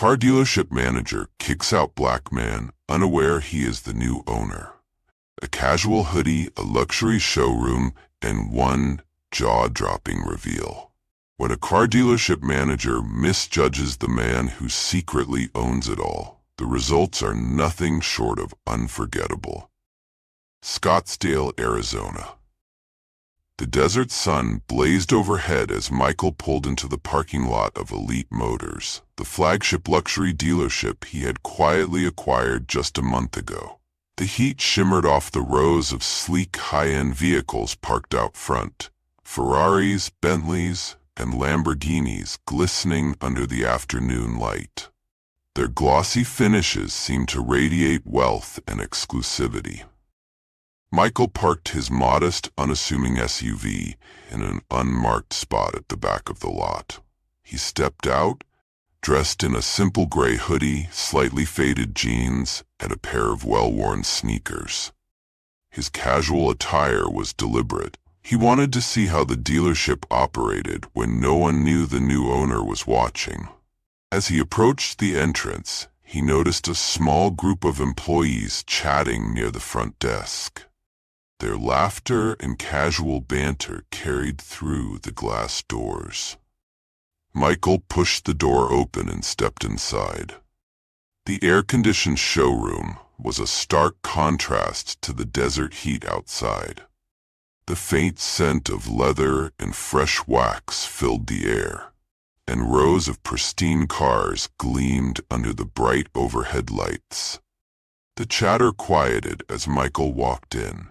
Car dealership manager kicks out black man, unaware he is the new owner. A casual hoodie, a luxury showroom, and one jaw-dropping reveal. When a car dealership manager misjudges the man who secretly owns it all, the results are nothing short of unforgettable. Scottsdale, Arizona. The desert sun blazed overhead as Michael pulled into the parking lot of Elite Motors, the flagship luxury dealership he had quietly acquired just a month ago. The heat shimmered off the rows of sleek high-end vehicles parked out front, Ferraris, Bentleys, and Lamborghinis glistening under the afternoon light. Their glossy finishes seemed to radiate wealth and exclusivity. Michael parked his modest, unassuming SUV in an unmarked spot at the back of the lot. He stepped out, dressed in a simple gray hoodie, slightly faded jeans, and a pair of well-worn sneakers. His casual attire was deliberate. He wanted to see how the dealership operated when no one knew the new owner was watching. As he approached the entrance, he noticed a small group of employees chatting near the front desk. Their laughter and casual banter carried through the glass doors. Michael pushed the door open and stepped inside. The air-conditioned showroom was a stark contrast to the desert heat outside. The faint scent of leather and fresh wax filled the air, and rows of pristine cars gleamed under the bright overhead lights. The chatter quieted as Michael walked in.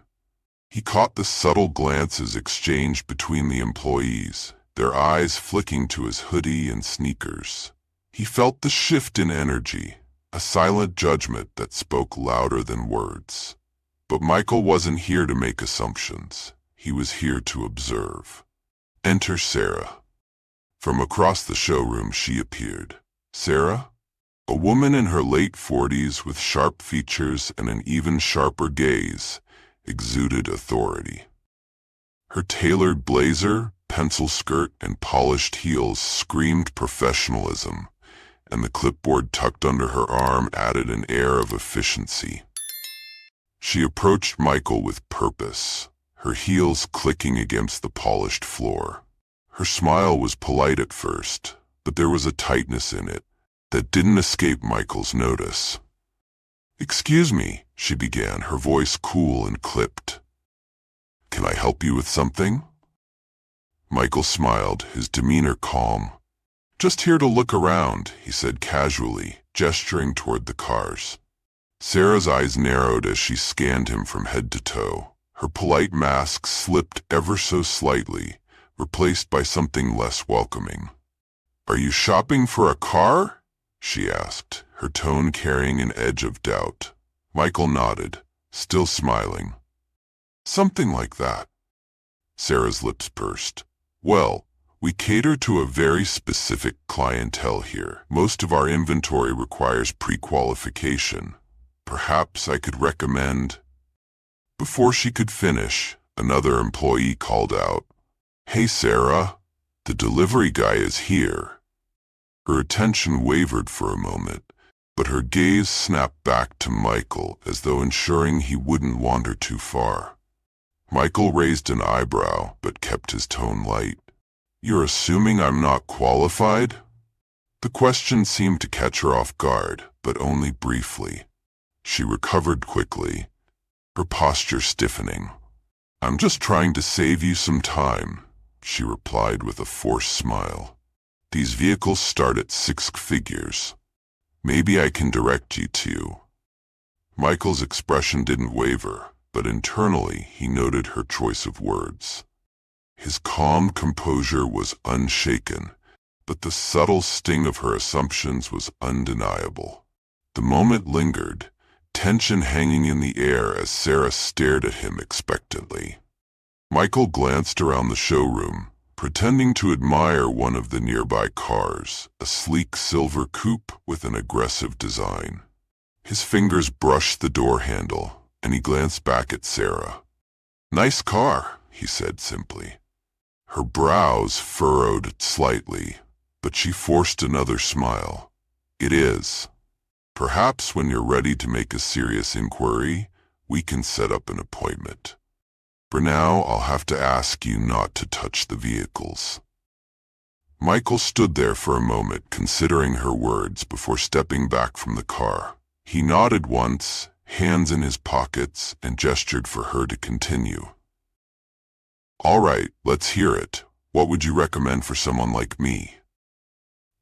He caught the subtle glances exchanged between the employees, their eyes flicking to his hoodie and sneakers. He felt the shift in energy, a silent judgment that spoke louder than words. But Michael wasn't here to make assumptions. He was here to observe. Enter Sarah. From across the showroom she appeared. Sarah? A woman in her late 40s with sharp features and an even sharper gaze, exuded authority. Her tailored blazer, pencil skirt, and polished heels screamed professionalism, and the clipboard tucked under her arm added an air of efficiency. She approached Michael with purpose, her heels clicking against the polished floor. Her smile was polite at first, but there was a tightness in it that didn't escape Michael's notice. "Excuse me," she began, her voice cool and clipped. "Can I help you with something?" Michael smiled, his demeanor calm. "Just here to look around," he said casually, gesturing toward the cars. Sarah's eyes narrowed as she scanned him from head to toe. Her polite mask slipped ever so slightly, replaced by something less welcoming. "Are you shopping for a car?" she asked, her tone carrying an edge of doubt. Michael nodded, still smiling. "Something like that." Sarah's lips pursed. "Well, we cater to a very specific clientele here. Most of our inventory requires pre-qualification. Perhaps I could recommend—" Before she could finish, another employee called out, "Hey Sarah, the delivery guy is here." Her attention wavered for a moment, but her gaze snapped back to Michael as though ensuring he wouldn't wander too far. Michael raised an eyebrow but kept his tone light. "You're assuming I'm not qualified?" The question seemed to catch her off guard, but only briefly. She recovered quickly, her posture stiffening. "I'm just trying to save you some time," she replied with a forced smile. "These vehicles start at 6 figures. Maybe I can direct you to—" Michael's expression didn't waver, but internally he noted her choice of words. His calm composure was unshaken, but the subtle sting of her assumptions was undeniable. The moment lingered, tension hanging in the air as Sarah stared at him expectantly. Michael glanced around the showroom, pretending to admire one of the nearby cars, a sleek silver coupe with an aggressive design. His fingers brushed the door handle, and he glanced back at Sarah. "Nice car," he said simply. Her brows furrowed slightly, but she forced another smile. It is. Perhaps when you're ready to make a serious inquiry, we can set up an appointment. For now, I'll have to ask you not to touch the vehicles. Michael stood there for a moment, considering her words before stepping back from the car. He nodded once, hands in his pockets, and gestured for her to continue. All right, let's hear it. What would you recommend for someone like me?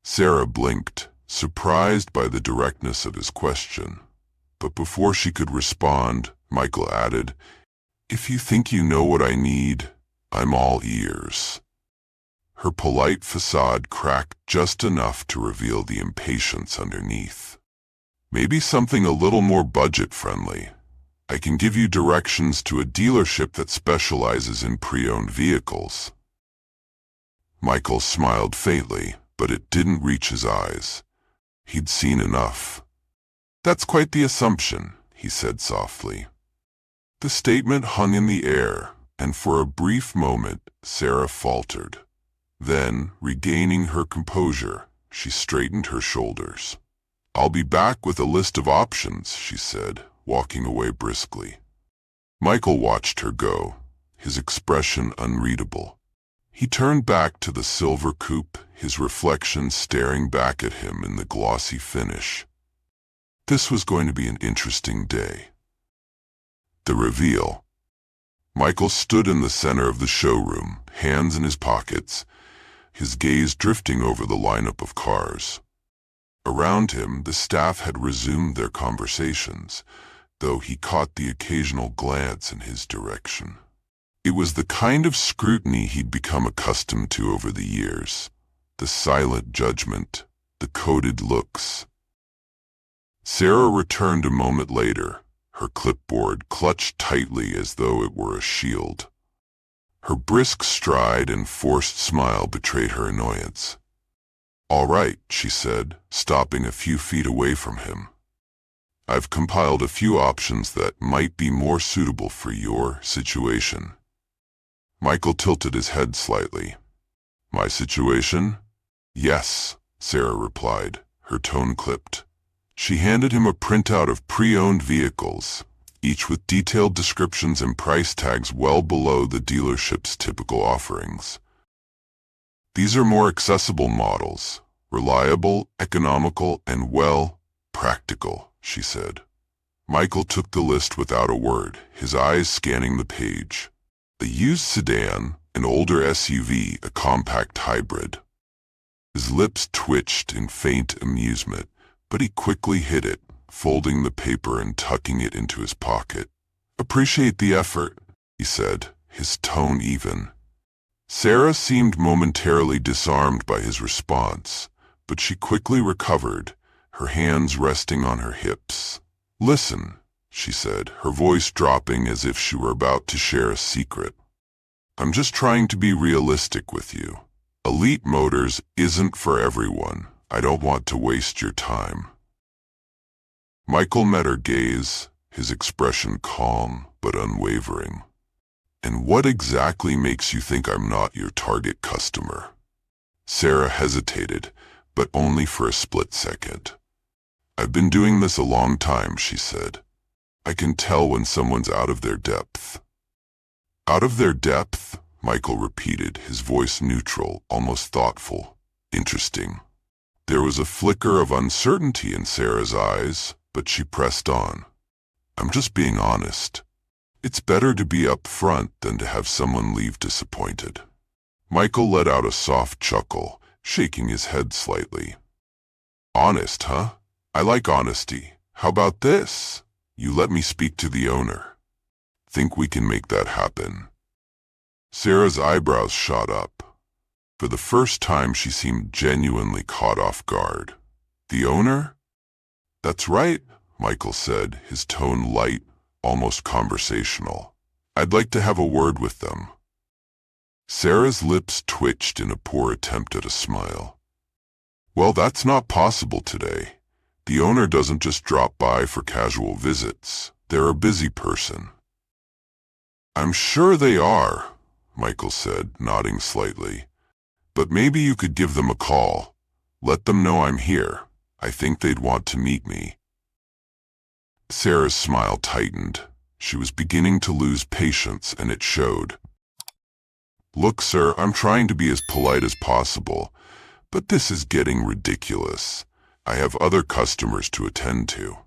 Sarah blinked, surprised by the directness of his question. But before she could respond, Michael added, "If you think you know what I need, I'm all ears." Her polite facade cracked just enough to reveal the impatience underneath. "Maybe something a little more budget-friendly. I can give you directions to a dealership that specializes in pre-owned vehicles." Michael smiled faintly, but it didn't reach his eyes. He'd seen enough. "That's quite the assumption," he said softly. The statement hung in the air, and for a brief moment, Sarah faltered. Then, regaining her composure, she straightened her shoulders. "I'll be back with a list of options," she said, walking away briskly. Michael watched her go, his expression unreadable. He turned back to the silver coupe, his reflection staring back at him in the glossy finish. This was going to be an interesting day. The reveal. Michael stood in the center of the showroom, hands in his pockets, his gaze drifting over the lineup of cars. Around him, the staff had resumed their conversations, though he caught the occasional glance in his direction. It was the kind of scrutiny he'd become accustomed to over the years, the silent judgment, the coded looks. Sarah returned a moment later, her clipboard clutched tightly as though it were a shield. Her brisk stride and forced smile betrayed her annoyance. "All right," she said, stopping a few feet away from him. "I've compiled a few options that might be more suitable for your situation." Michael tilted his head slightly. "My situation?" "Yes," Sarah replied, her tone clipped. She handed him a printout of pre-owned vehicles, each with detailed descriptions and price tags well below the dealership's typical offerings. "These are more accessible models, reliable, economical, and, well, practical," she said. Michael took the list without a word, his eyes scanning the page. A used sedan, an older SUV, a compact hybrid. His lips twitched in faint amusement, but he quickly hid it, folding the paper and tucking it into his pocket. "Appreciate the effort," he said, his tone even. Sarah seemed momentarily disarmed by his response, but she quickly recovered, her hands resting on her hips. "Listen," she said, her voice dropping as if she were about to share a secret. "I'm just trying to be realistic with you. Elite Motors isn't for everyone. I don't want to waste your time." Michael met her gaze, his expression calm but unwavering. "And what exactly makes you think I'm not your target customer?" Sarah hesitated, but only for a split second. "I've been doing this a long time," she said. "I can tell when someone's out of their depth." "Out of their depth?" Michael repeated, his voice neutral, almost thoughtful. "Interesting." There was a flicker of uncertainty in Sarah's eyes, but she pressed on. "I'm just being honest. It's better to be up front than to have someone leave disappointed." Michael let out a soft chuckle, shaking his head slightly. "Honest, huh? I like honesty. How about this? You let me speak to the owner. Think we can make that happen?" Sarah's eyebrows shot up. For the first time, she seemed genuinely caught off guard. "The owner?" "That's right," Michael said, his tone light, almost conversational. "I'd like to have a word with them." Sarah's lips twitched in a poor attempt at a smile. "Well, that's not possible today. The owner doesn't just drop by for casual visits. They're a busy person." "I'm sure they are," Michael said, nodding slightly. "But maybe you could give them a call. Let them know I'm here. I think they'd want to meet me." Sarah's smile tightened. She was beginning to lose patience, and it showed. "Look, sir, I'm trying to be as polite as possible, but this is getting ridiculous. I have other customers to attend to.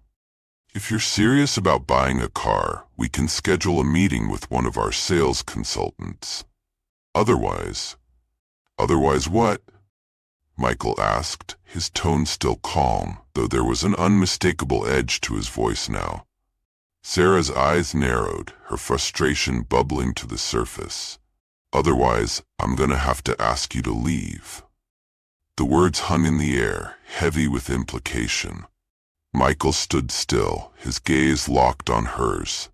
If you're serious about buying a car, we can schedule a meeting with one of our sales consultants. Otherwise..." "Otherwise what?" Michael asked, his tone still calm, though there was an unmistakable edge to his voice now. Sarah's eyes narrowed, her frustration bubbling to the surface. "Otherwise, I'm gonna have to ask you to leave." The words hung in the air, heavy with implication. Michael stood still, his gaze locked on hers.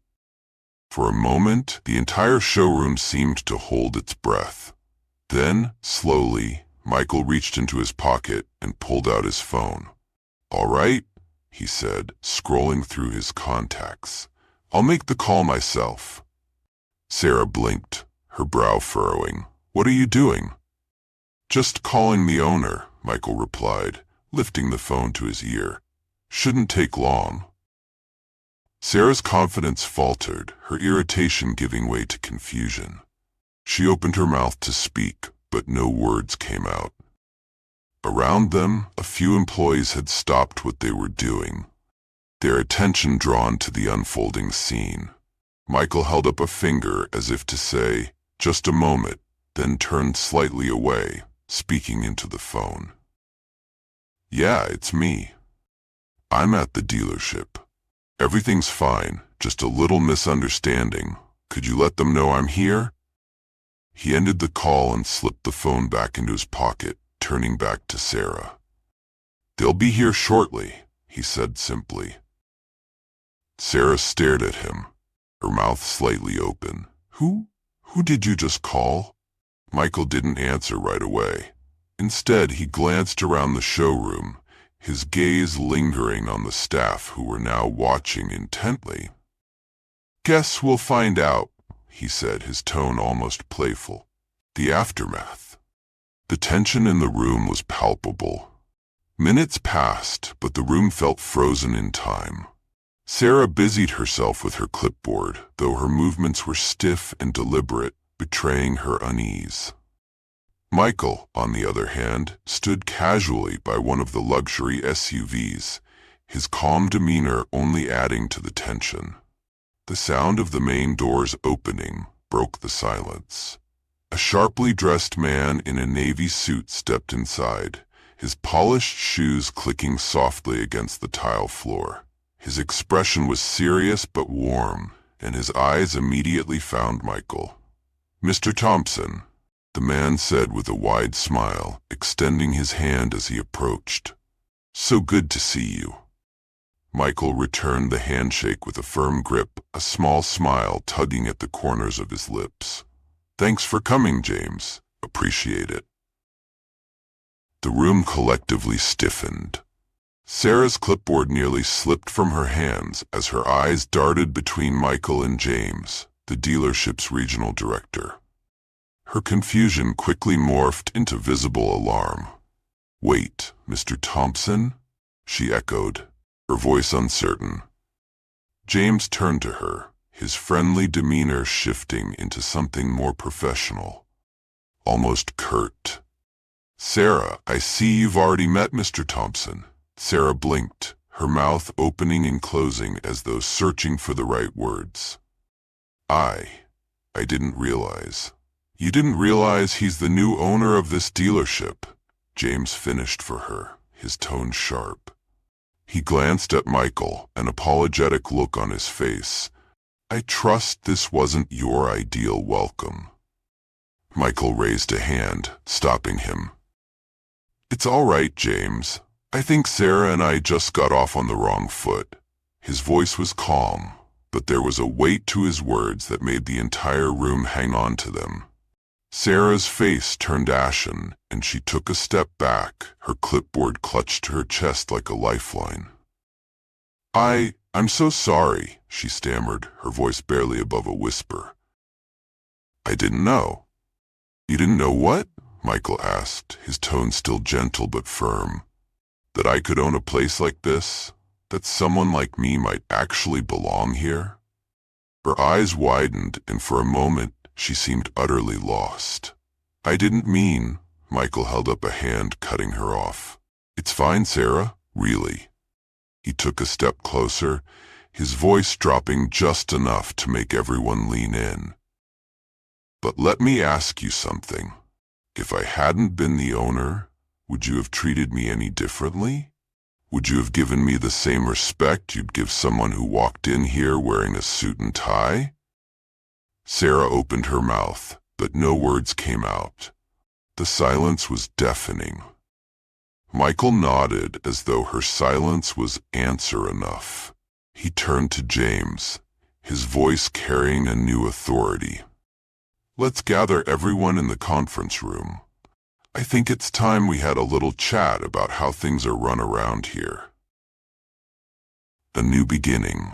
For a moment, the entire showroom seemed to hold its breath. Then, slowly, Michael reached into his pocket and pulled out his phone. "All right," he said, scrolling through his contacts. "I'll make the call myself." Sarah blinked, her brow furrowing. "What are you doing?" "Just calling the owner," Michael replied, lifting the phone to his ear. "Shouldn't take long." Sarah's confidence faltered, her irritation giving way to confusion. She opened her mouth to speak, but no words came out. Around them, a few employees had stopped what they were doing, their attention drawn to the unfolding scene. Michael held up a finger as if to say, "Just a moment," then turned slightly away, speaking into the phone. "Yeah, it's me. I'm at the dealership. Everything's fine, just a little misunderstanding. Could you let them know I'm here?" He ended the call and slipped the phone back into his pocket, turning back to Sarah. "They'll be here shortly," he said simply. Sarah stared at him, her mouth slightly open. Who did you just call?" Michael didn't answer right away. Instead, he glanced around the showroom, his gaze lingering on the staff who were now watching intently. "Guess we'll find out," he said, his tone almost playful. The aftermath. The tension in the room was palpable. Minutes passed, but the room felt frozen in time. Sarah busied herself with her clipboard, though her movements were stiff and deliberate, betraying her unease. Michael, on the other hand, stood casually by one of the luxury SUVs, his calm demeanor only adding to the tension. The sound of the main doors opening broke the silence. A sharply dressed man in a navy suit stepped inside, his polished shoes clicking softly against the tile floor. His expression was serious but warm, and his eyes immediately found Michael. "Mr. Thompson," the man said with a wide smile, extending his hand as he approached. "So good to see you." Michael returned the handshake with a firm grip, a small smile tugging at the corners of his lips. "Thanks for coming, James. Appreciate it." The room collectively stiffened. Sarah's clipboard nearly slipped from her hands as her eyes darted between Michael and James, the dealership's regional director. Her confusion quickly morphed into visible alarm. "Wait, Mr. Thompson?" she echoed, her voice uncertain. James turned to her, his friendly demeanor shifting into something more professional, almost curt. "Sarah, I see you've already met Mr. Thompson." Sarah blinked, her mouth opening and closing as though searching for the right words. I didn't realize." "You didn't realize he's the new owner of this dealership," James finished for her, his tone sharp. He glanced at Michael, an apologetic look on his face. "I trust this wasn't your ideal welcome." Michael raised a hand, stopping him. "It's all right, James. I think Sarah and I just got off on the wrong foot." His voice was calm, but there was a weight to his words that made the entire room hang on to them. Sarah's face turned ashen, and she took a step back, her clipboard clutched to her chest like a lifeline. I'm so sorry," she stammered, her voice barely above a whisper. "I didn't know." "You didn't know what?" Michael asked, his tone still gentle but firm. That I could own a place like this? That someone like me might actually belong here? Her eyes widened, and for a moment she seemed utterly lost. I didn't mean, Michael held up a hand, cutting her off. It's fine, Sarah, really. He took a step closer, his voice dropping just enough to make everyone lean in. But let me ask you something. If I hadn't been the owner, would you have treated me any differently? Would you have given me the same respect you'd give someone who walked in here wearing a suit and tie? Sarah opened her mouth, but no words came out. The silence was deafening. Michael nodded as though her silence was answer enough. He turned to James, his voice carrying a new authority. Let's gather everyone in the conference room. I think it's time we had a little chat about how things are run around here. A new beginning.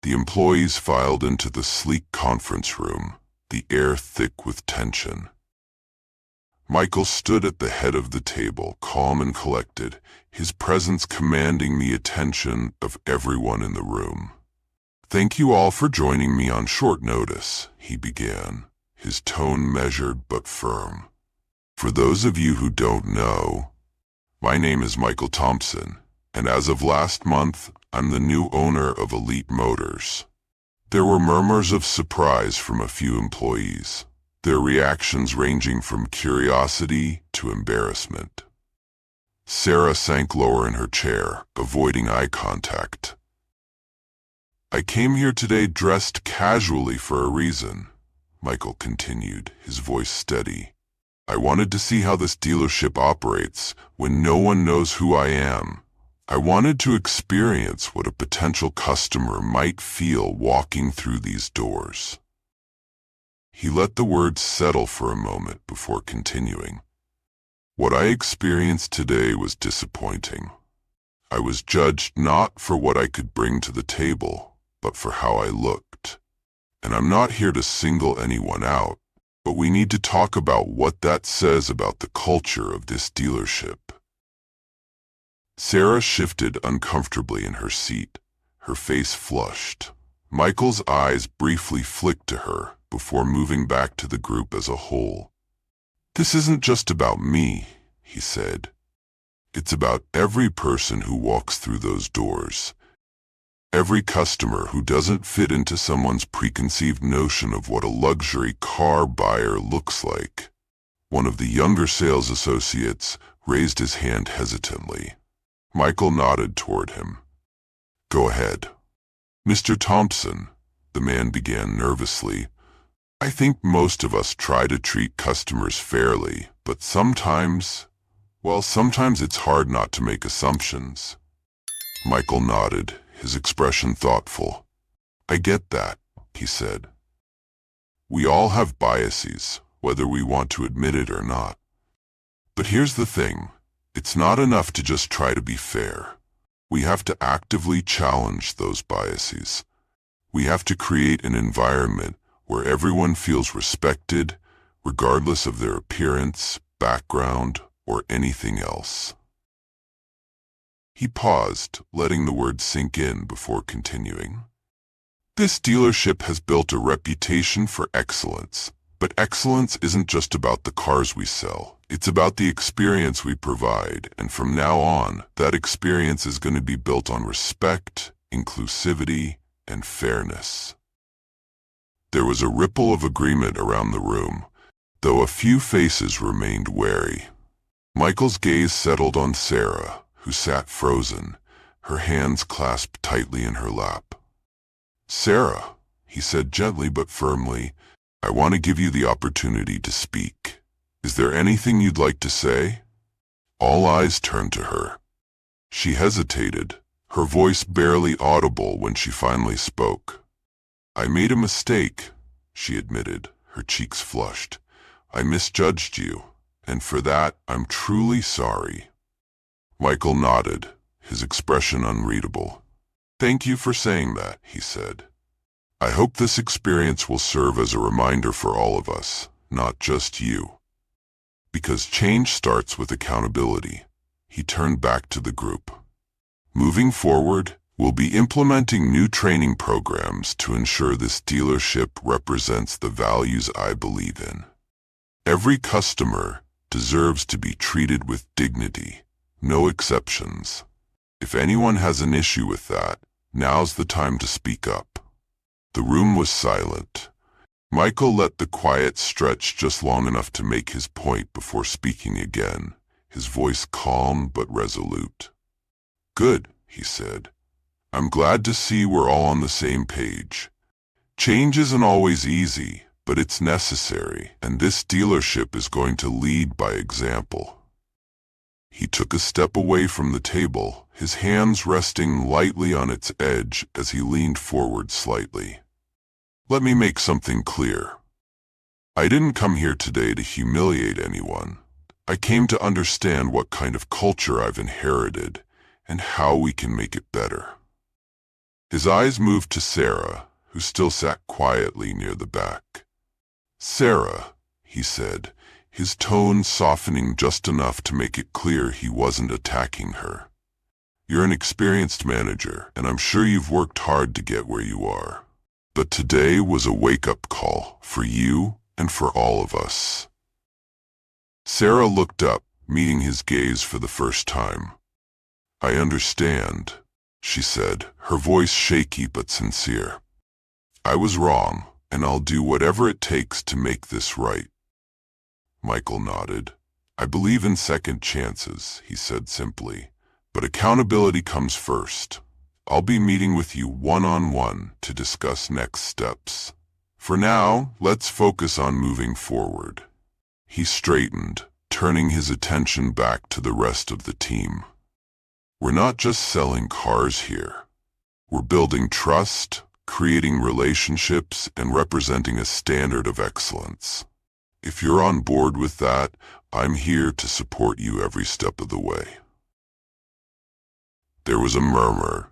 The employees filed into the sleek conference room, the air thick with tension. Michael stood at the head of the table, calm and collected, his presence commanding the attention of everyone in the room. Thank you all for joining me on short notice, he began, his tone measured but firm. For those of you who don't know, my name is Michael Thompson, and as of last month, I'm the new owner of Elite Motors. There were murmurs of surprise from a few employees, their reactions ranging from curiosity to embarrassment. Sarah sank lower in her chair, avoiding eye contact. I came here today dressed casually for a reason, Michael continued, his voice steady. I wanted to see how this dealership operates when no one knows who I am. I wanted to experience what a potential customer might feel walking through these doors. He let the words settle for a moment before continuing. What I experienced today was disappointing. I was judged not for what I could bring to the table, but for how I looked. And I'm not here to single anyone out, but we need to talk about what that says about the culture of this dealership. Sarah shifted uncomfortably in her seat, her face flushed. Michael's eyes briefly flicked to her before moving back to the group as a whole. This isn't just about me, he said. It's about every person who walks through those doors. Every customer who doesn't fit into someone's preconceived notion of what a luxury car buyer looks like. One of the younger sales associates raised his hand hesitantly. Michael nodded toward him. Go ahead. Mr. Thompson, the man began nervously. I think most of us try to treat customers fairly, but sometimes it's hard not to make assumptions. Michael nodded, his expression thoughtful. I get that, he said. We all have biases, whether we want to admit it or not. But here's the thing, it's not enough to just try to be fair. We have to actively challenge those biases. We have to create an environment where everyone feels respected, regardless of their appearance, background, or anything else. He paused, letting the words sink in before continuing. This dealership has built a reputation for excellence, but excellence isn't just about the cars we sell. It's about the experience we provide, and from now on, that experience is going to be built on respect, inclusivity, and fairness. There was a ripple of agreement around the room, though a few faces remained wary. Michael's gaze settled on Sarah, who sat frozen, her hands clasped tightly in her lap. Sarah, he said gently but firmly, I want to give you the opportunity to speak. Is there anything you'd like to say? All eyes turned to her. She hesitated, her voice barely audible when she finally spoke. I made a mistake, she admitted, her cheeks flushed. I misjudged you, and for that I'm truly sorry. Michael nodded, his expression unreadable. Thank you for saying that, he said. I hope this experience will serve as a reminder for all of us, not just you. Because change starts with accountability, He turned back to the group. Moving forward, we'll be implementing new training programs to ensure this dealership represents the values I believe in. Every customer deserves to be treated with dignity, no exceptions. If anyone has an issue with that, now's the time to speak up. The room was silent. Michael let the quiet stretch just long enough to make his point before speaking again, his voice calm but resolute. "Good," he said. "I'm glad to see we're all on the same page. Change isn't always easy, but it's necessary, and this dealership is going to lead by example." He took a step away from the table, his hands resting lightly on its edge as he leaned forward slightly. "Let me make something clear. I didn't come here today to humiliate anyone. I came to understand what kind of culture I've inherited and how we can make it better." His eyes moved to Sarah, who still sat quietly near the back. "Sarah," he said, his tone softening just enough to make it clear he wasn't attacking her. "You're an experienced manager, and I'm sure you've worked hard to get where you are. But today was a wake-up call for you and for all of us." Sarah looked up, meeting his gaze for the first time. "I understand," she said, her voice shaky but sincere. "I was wrong, and I'll do whatever it takes to make this right." Michael nodded. "I believe in second chances," he said simply, "but accountability comes first. I'll be meeting with you one-on-one to discuss next steps. For now, let's focus on moving forward." He straightened, turning his attention back to the rest of the team. "We're not just selling cars here. We're building trust, creating relationships, and representing a standard of excellence. If you're on board with that, I'm here to support you every step of the way." There was a murmur,